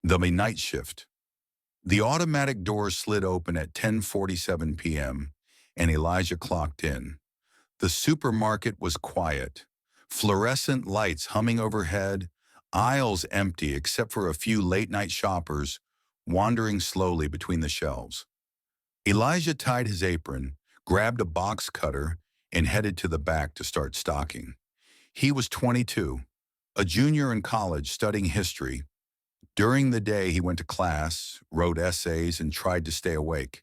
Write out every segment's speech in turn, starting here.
The night shift. The automatic doors slid open at 10:47 p.m., and Elijah clocked in. The supermarket was quiet. Fluorescent lights humming overhead, aisles empty except for a few late-night shoppers wandering slowly between the shelves. Elijah tied his apron, grabbed a box cutter, and headed to the back to start stocking. He was 22, a junior in college studying history. During the day, he went to class, wrote essays, and tried to stay awake.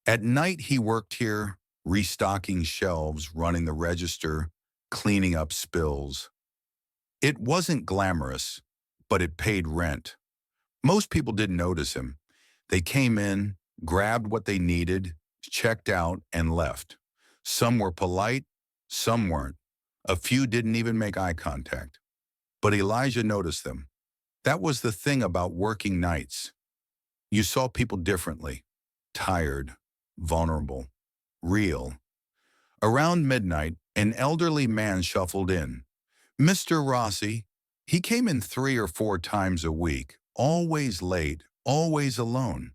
At night, he worked here, restocking shelves, running the register, cleaning up spills. It wasn't glamorous, but it paid rent. Most people didn't notice him. They came in, grabbed what they needed, checked out, and left. Some were polite, some weren't. A few didn't even make eye contact. But Elijah noticed them. That was the thing about working nights. You saw people differently. Tired, vulnerable, real. Around midnight, an elderly man shuffled in. Mr. Rossi. He came in 3 or 4 times a week, always late, always alone.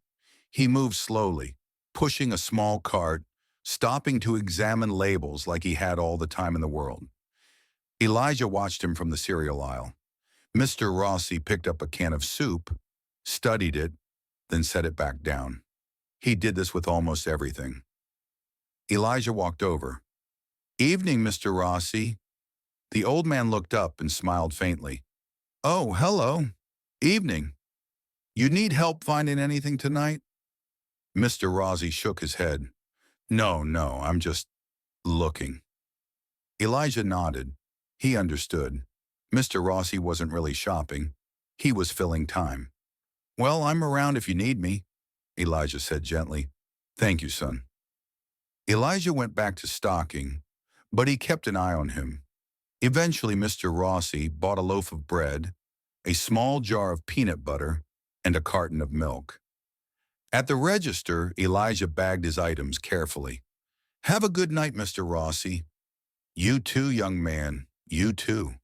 He moved slowly, pushing a small cart, stopping to examine labels like he had all the time in the world. Elijah watched him from the cereal aisle. Mr. Rossi picked up a can of soup, studied it, then set it back down. He did this with almost everything. Elijah walked over. "Evening, Mr. Rossi." The old man looked up and smiled faintly. "Oh, hello. Evening. You need help finding anything tonight?" Mr. Rossi shook his head. No, I'm just looking." Elijah nodded. He understood. Mr. Rossi wasn't really shopping. He was filling time. "Well, I'm around if you need me," Elijah said gently. "Thank you, son." Elijah went back to stocking, but he kept an eye on him. Eventually, Mr. Rossi bought a loaf of bread, a small jar of peanut butter, and a carton of milk. At the register, Elijah bagged his items carefully. "Have a good night, Mr. Rossi." "You too, young man, you too."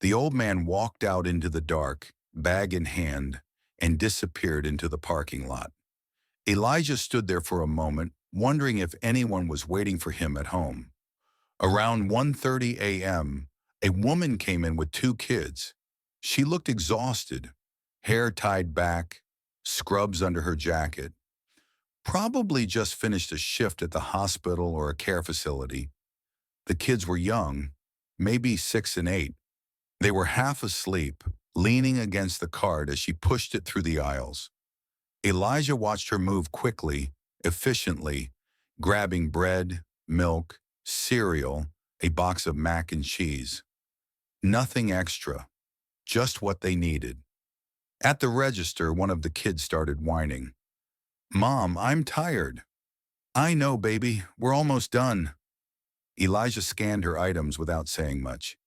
The old man walked out into the dark, bag in hand, and disappeared into the parking lot. Elijah stood there for a moment, wondering if anyone was waiting for him at home. Around 1:30 a.m., a woman came in with 2 kids. She looked exhausted, hair tied back, scrubs under her jacket. Probably just finished a shift at the hospital or a care facility. The kids were young, maybe 6 and 8. They were half asleep, leaning against the cart as she pushed it through the aisles. Elijah watched her move quickly, efficiently, grabbing bread, milk, cereal, a box of mac and cheese. Nothing extra, just what they needed. At the register, one of the kids started whining. "Mom, I'm tired." "I know, baby. We're almost done." Elijah scanned her items without saying much.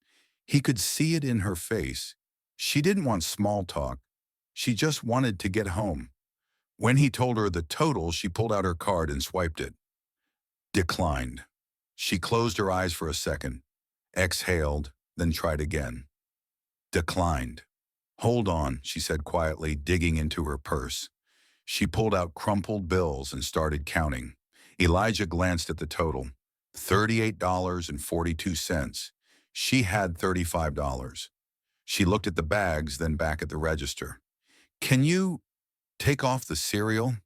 He could see it in her face. She didn't want small talk. She just wanted to get home. When he told her the total, she pulled out her card and swiped it. Declined. She closed her eyes for a second, exhaled, then tried again. Declined. "Hold on," she said quietly, digging into her purse. She pulled out crumpled bills and started counting. Elijah glanced at the total. $38.42. She had $35. She looked at the bags, then back at the register. "Can you take off the cereal?"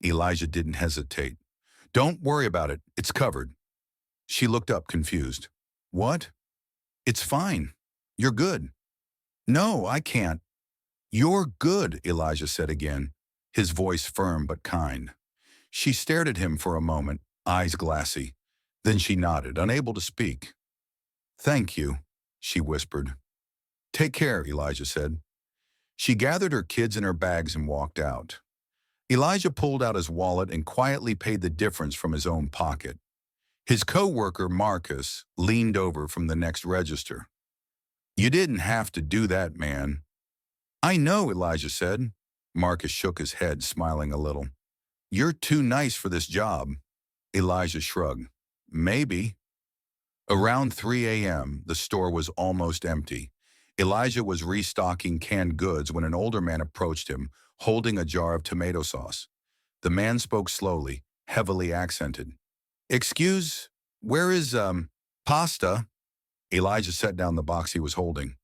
Elijah didn't hesitate. "Don't worry about it. It's covered." She looked up, confused. "What?" "It's fine. You're good." "No, I can't." "You're good," Elijah said again, his voice firm but kind. She stared at him for a moment, eyes glassy. Then she nodded, unable to speak. "Thank you," she whispered. "Take care," Elijah said. She gathered her kids in her bags and walked out. Elijah pulled out his wallet and quietly paid the difference from his own pocket. His co-worker, Marcus, leaned over from the next register. "You didn't have to do that, man." "I know," Elijah said. Marcus shook his head, smiling a little. "You're too nice for this job." Elijah shrugged. "Maybe." Around 3 a.m., the store was almost empty. Elijah was restocking canned goods when an older man approached him, holding a jar of tomato sauce. The man spoke slowly, heavily accented. Excuse, where is, pasta? Elijah set down the box he was holding.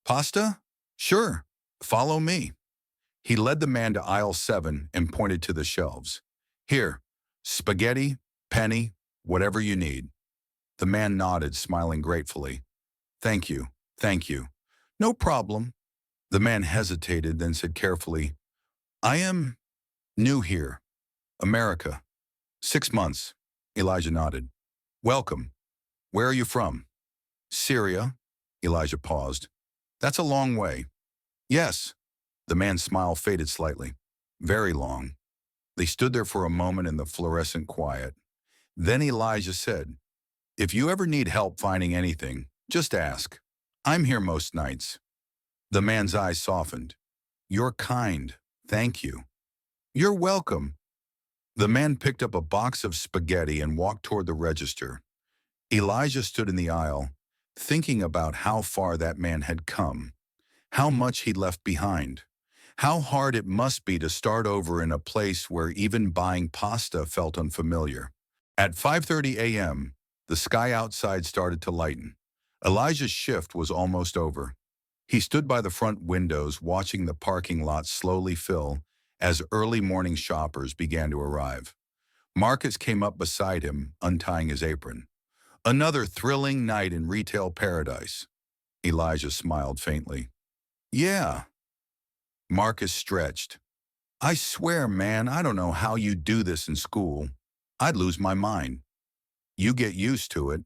Pasta? Sure. Follow me. He led the man to aisle 7 and pointed to the shelves. Here, spaghetti, penny, whatever you need. The man nodded, smiling gratefully. Thank you, thank you. No problem. The man hesitated, then said carefully, I am new here. America. 6 months. Elijah nodded. Welcome. Where are you from? Syria. Elijah paused. That's a long way. Yes. The man's smile faded slightly. Very long. They stood there for a moment in the fluorescent quiet. Then Elijah said, If you ever need help finding anything, just ask. I'm here most nights. The man's eyes softened. You're kind. Thank you. You're welcome. The man picked up a box of spaghetti and walked toward the register. Elijah stood in the aisle, thinking about how far that man had come, how much he'd left behind, how hard it must be to start over in a place where even buying pasta felt unfamiliar. At 5:30 a.m., the sky outside started to lighten. Elijah's shift was almost over. He stood by the front windows watching the parking lot slowly fill as early morning shoppers began to arrive. Marcus came up beside him, untying his apron. Another thrilling night in retail paradise. Elijah smiled faintly. Yeah. Marcus stretched. I swear, man, I don't know how you do this in school. I'd lose my mind. You get used to it.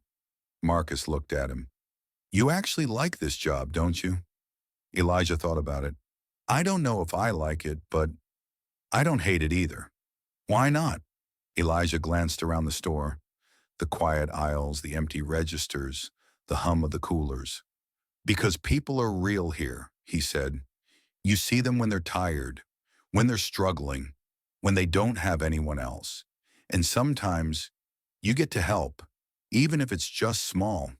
Marcus looked at him. You actually like this job, don't you? Elijah thought about it. I don't know if I like it, but I don't hate it either. Why not? Elijah glanced around the store. The quiet aisles, the empty registers, the hum of the coolers. Because people are real here, he said. You see them when they're tired, when they're struggling, when they don't have anyone else. And sometimes you get to help, even if it's just small.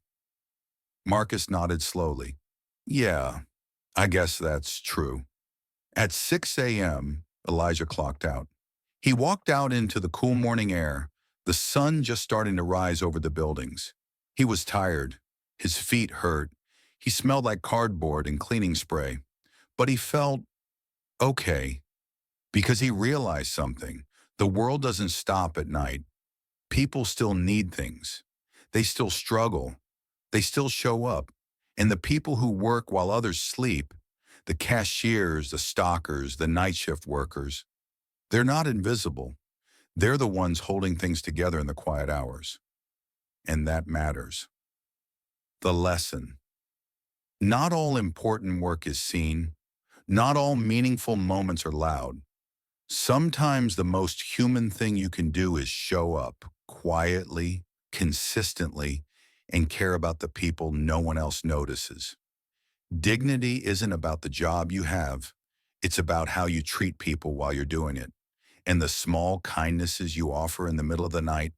Marcus nodded slowly. Yeah, I guess that's true. At 6 a.m., Elijah clocked out. He walked out into the cool morning air, the sun just starting to rise over the buildings. He was tired. His feet hurt. He smelled like cardboard and cleaning spray. But he felt okay because he realized something. The world doesn't stop at night. People still need things. They still struggle. They still show up. And the people who work while others sleep, the cashiers, the stockers, the night shift workers, they're not invisible. They're the ones holding things together in the quiet hours. And that matters. The lesson. Not all important work is seen. Not all meaningful moments are loud. Sometimes the most human thing you can do is show up quietly, consistently, and care about the people no one else notices. Dignity isn't about the job you have. It's about how you treat people while you're doing it. And the small kindnesses you offer in the middle of the night,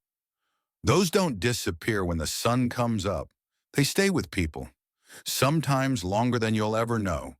those don't disappear when the sun comes up. They stay with people, sometimes longer than you'll ever know.